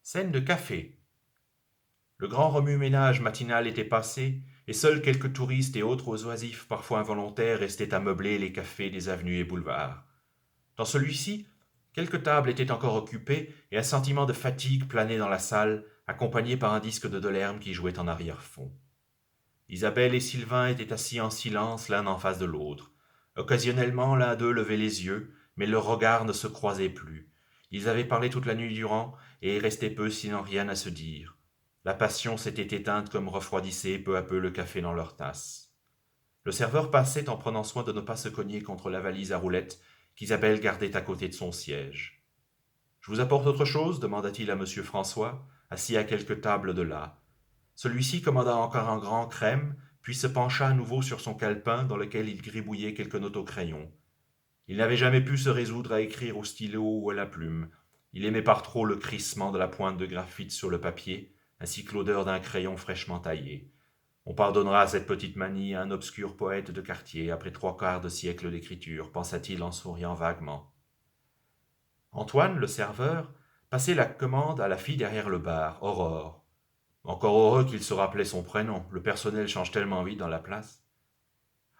Scène de café. Le grand remue-ménage matinal était passé, et seuls quelques touristes et autres oisifs parfois involontaires restaient à meubler les cafés des avenues et boulevards. Dans celui-ci, quelques tables étaient encore occupées, et un sentiment de fatigue planait dans la salle, accompagné par un disque de Delerme qui jouait en arrière-fond. Isabelle et Sylvain étaient assis en silence l'un en face de l'autre. Occasionnellement, l'un d'eux levait les yeux, mais leurs regards ne se croisaient plus. Ils avaient parlé toute la nuit durant, et il restait peu sinon rien à se dire. La passion s'était éteinte comme refroidissait peu à peu le café dans leur tasse. Le serveur passait en prenant soin de ne pas se cogner contre la valise à roulettes qu'Isabelle gardait à côté de son siège. Je vous apporte autre chose demanda-t-il à monsieur François, assis à quelques tables de là. Celui-ci commanda encore un grand crème, puis se pencha à nouveau sur son calepin dans lequel il gribouillait quelques notes au crayon. Il n'avait jamais pu se résoudre à écrire au stylo ou à la plume. Il aimait par trop le crissement de la pointe de graphite sur le papier, ainsi que l'odeur d'un crayon fraîchement taillé. On pardonnera à cette petite manie à un obscur poète de quartier après 3/4 de siècle d'écriture, pensa-t-il en souriant vaguement. Antoine, le serveur, passait la commande à la fille derrière le bar, Aurore. Encore heureux qu'il se rappelait son prénom, le personnel change tellement vite dans la place.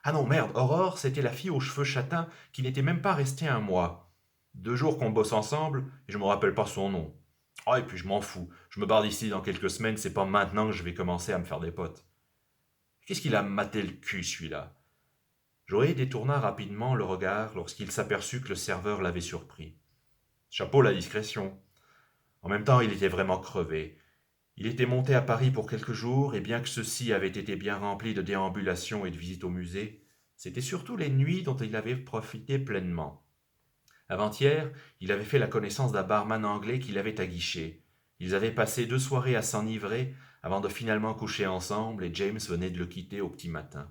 Ah non, merde, Aurore, c'était la fille aux cheveux châtains qui n'était même pas restée un mois. 2 jours qu'on bosse ensemble, et je me rappelle pas son nom. Ah, et puis je m'en fous, je me barre d'ici dans quelques semaines, c'est pas maintenant que je vais commencer à me faire des potes. Qu'est-ce qu'il a maté le cul, celui-là? Joé détourna rapidement le regard lorsqu'il s'aperçut que le serveur l'avait surpris. Chapeau la discrétion. En même temps, il était vraiment crevé. Il était monté à Paris pour quelques jours, et bien que ceux-ci avaient été bien remplis de déambulations et de visites au musée, c'était surtout les nuits dont il avait profité pleinement. Avant-hier, il avait fait la connaissance d'un barman anglais qui l'avait aguiché. Ils avaient passé 2 soirées à s'enivrer avant de finalement coucher ensemble, et James venait de le quitter au petit matin.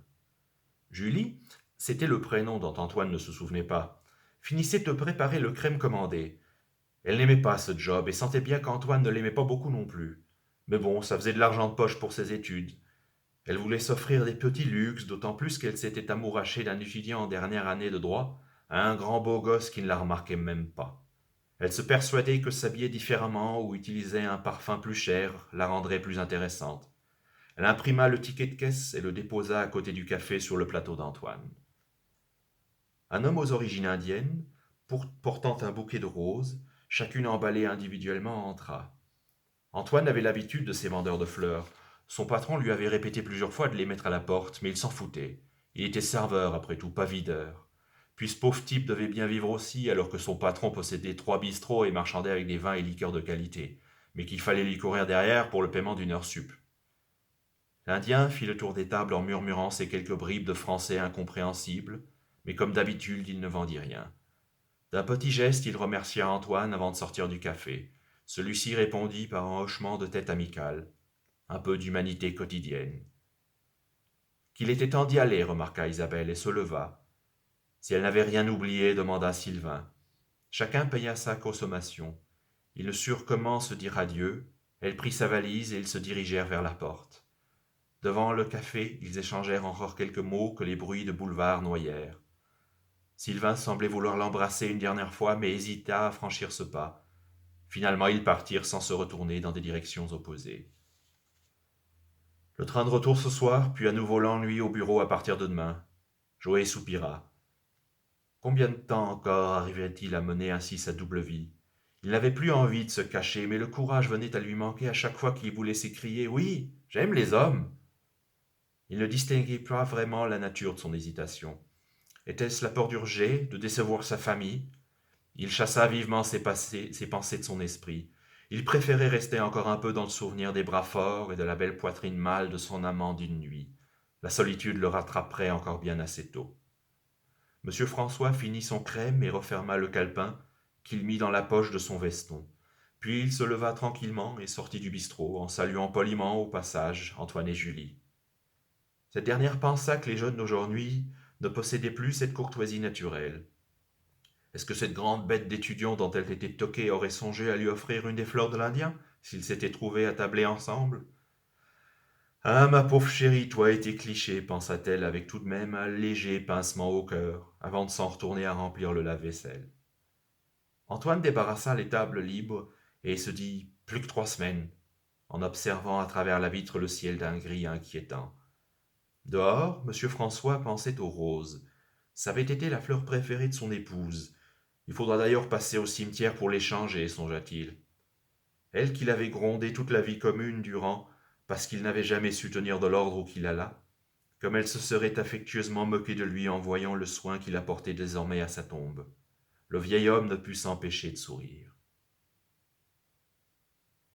Julie, c'était le prénom dont Antoine ne se souvenait pas, finissait de préparer le crème commandé. Elle n'aimait pas ce job et sentait bien qu'Antoine ne l'aimait pas beaucoup non plus. Mais bon, ça faisait de l'argent de poche pour ses études. Elle voulait s'offrir des petits luxes, d'autant plus qu'elle s'était amourachée d'un étudiant en dernière année de droit, à un grand beau gosse qui ne la remarquait même pas. Elle se persuadait que s'habiller différemment ou utiliser un parfum plus cher la rendrait plus intéressante. Elle imprima le ticket de caisse et le déposa à côté du café sur le plateau d'Antoine. Un homme aux origines indiennes, portant un bouquet de roses, chacune emballée individuellement, entra. Antoine avait l'habitude de ces vendeurs de fleurs. Son patron lui avait répété plusieurs fois de les mettre à la porte, mais il s'en foutait. Il était serveur, après tout, pas videur. Puis ce pauvre type devait bien vivre aussi, alors que son patron possédait 3 bistrots et marchandait avec des vins et liqueurs de qualité, mais qu'il fallait lui courir derrière pour le paiement d'une heure sup. L'Indien fit le tour des tables en murmurant ces quelques bribes de français incompréhensibles, mais comme d'habitude, il ne vendit rien. D'un petit geste, il remercia Antoine avant de sortir du café. Celui-ci répondit par un hochement de tête amical. Un peu d'humanité quotidienne. Qu'il était temps d'y aller, remarqua Isabelle, et se leva. Si elle n'avait rien oublié, demanda Sylvain. Chacun paya sa consommation. Ils ne surent comment se dire adieu. Elle prit sa valise et ils se dirigèrent vers la porte. Devant le café, ils échangèrent encore quelques mots que les bruits de boulevard noyèrent. Sylvain semblait vouloir l'embrasser une dernière fois, mais hésita à franchir ce pas. Finalement, ils partirent sans se retourner dans des directions opposées. Le train de retour ce soir, puis à nouveau l'ennui au bureau à partir de demain. Joé soupira. Combien de temps encore arriverait-il à mener ainsi sa double vie? Il n'avait plus envie de se cacher, mais le courage venait à lui manquer à chaque fois qu'il voulait s'écrier Oui, j'aime les hommes. Il ne distinguait pas vraiment la nature de son hésitation. Était-ce la peur d'Urger, de décevoir sa famille? Il chassa vivement ses pensées de son esprit. Il préférait rester encore un peu dans le souvenir des bras forts et de la belle poitrine mâle de son amant d'une nuit. La solitude le rattraperait encore bien assez tôt. Monsieur François finit son crème et referma le calepin, qu'il mit dans la poche de son veston. Puis il se leva tranquillement et sortit du bistrot, en saluant poliment au passage Antoine et Julie. Cette dernière pensa que les jeunes d'aujourd'hui ne possédaient plus cette courtoisie naturelle. Est-ce que cette grande bête d'étudiant dont elle était toquée aurait songé à lui offrir une des fleurs de l'Indien, s'ils s'étaient trouvés attablés ensemble? Ah, ma pauvre chérie, toi et tes clichés, pensa-t-elle avec tout de même un léger pincement au cœur, avant de s'en retourner à remplir le lave-vaisselle. Antoine débarrassa les tables libres et se dit « plus que 3 semaines », en observant à travers la vitre le ciel d'un gris inquiétant. Dehors, M. François pensait aux roses. Ça avait été la fleur préférée de son épouse. Il faudra d'ailleurs passer au cimetière pour l'échanger, songea-t-il. Elle qui l'avait grondé toute la vie commune durant, parce qu'il n'avait jamais su tenir de l'ordre où qu'il allât, comme elle se serait affectueusement moquée de lui en voyant le soin qu'il apportait désormais à sa tombe. Le vieil homme ne put s'empêcher de sourire.